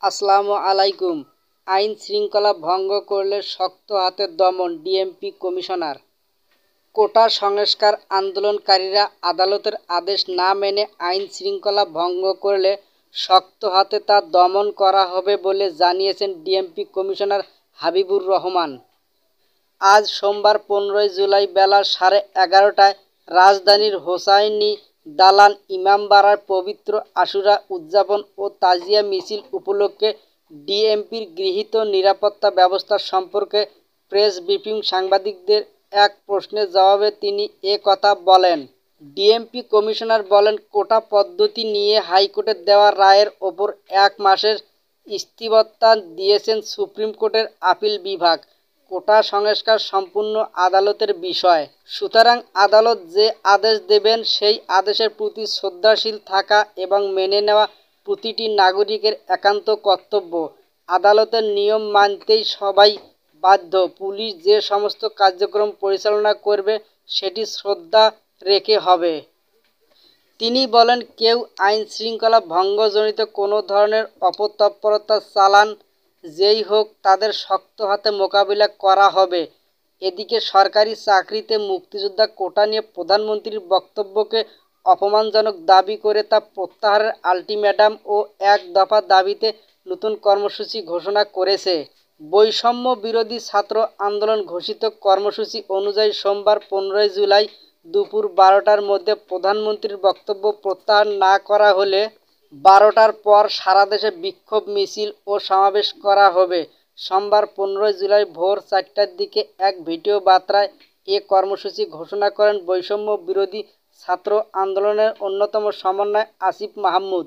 আসসালামু আলাইকুম। আইন শৃঙ্খলা ভঙ্গ করলে শক্ত হাতে দমন ডিএমপি কমিশনার। কোটা সংস্কার আন্দোলনকারীরা আদালতের আদেশ না মেনে আইন শৃঙ্খলা ভঙ্গ করলে শক্ত হাতে তা দমন করা হবে বলে জানিয়েছেন ডিএমপি কমিশনার হাবিবুর রহমান। আজ সোমবার 15 জুলাই বেলা 11:30টায় রাজধানীর হোসাইনী দালান ইমামবাড়ার পবিত্র আশুরা উদযাপন ও তাজিয়া মিছিল উপলক্ষে ডিএমপির গৃহীত নিরাপত্তা ব্যবস্থা সম্পর্কে প্রেস ব্রিফিং সাংবাদিকদের এক প্রশ্নের জবাবে তিনি এ কথা বলেন। ডিএমপি কমিশনার বলেন, কোটা পদ্ধতি নিয়ে হাইকোর্টের দেওয়া রায়ের ওপর 1 মাসের স্থগিতাদেশ দিয়েছেন সুপ্রিম কোর্টের আপিল বিভাগ। কোটা সংস্কার সম্পূর্ণ আদালতের বিষয়, সুতরাং আদালত যে আদেশ দেবেন সেই আদেশের প্রতি শ্রদ্ধাশীল থাকা এবং মেনে নেওয়া প্রতিটি নাগরিকের একান্ত কর্তব্য। আদালতের নিয়ম মানতেই সবাই বাধ্য। পুলিশ যে সমস্ত কার্যক্রম পরিচালনা করবে সেটি শ্রদ্ধা রেখে হবে। তিনি বলেন, কেউ আইন শৃঙ্খলা ভঙ্গজনিত কোনো ধরনের অপতৎপরতা চালান যেই হোক তাদের শক্ত হাতে মোকাবিলা করা হবে। এদিকে সরকারি চাকরিতে মুক্তিযোদ্ধা কোটা নিয়ে প্রধানমন্ত্রীর বক্তব্যকে অপমানজনক দাবি করে তা প্রত্যাহারের আলটিমেটাম ও 1 দফা দাবিতে নতুন কর্মসূচি ঘোষণা করেছে। বৈষম্য বিরোধী ছাত্র আন্দোলন ঘোষিত কর্মসূচি অনুযায়ী সোমবার 15 জুলাই দুপুর 12টার মধ্যে প্রধানমন্ত্রীর বক্তব্য প্রত্যাহার না করা হলে 12টার পর সারা দেশে বিক্ষোভ মিছিল ও সমাবেশ করা হবে। সোমবার 15 জুলাই ভোর 4টার দিকে এক ভিডিও বার্তায় এ কর্মসূচি ঘোষণা করেন বৈষম্য বিরোধী ছাত্র আন্দোলনের অন্যতম সমন্বয়ক আসিফ মাহমুদ।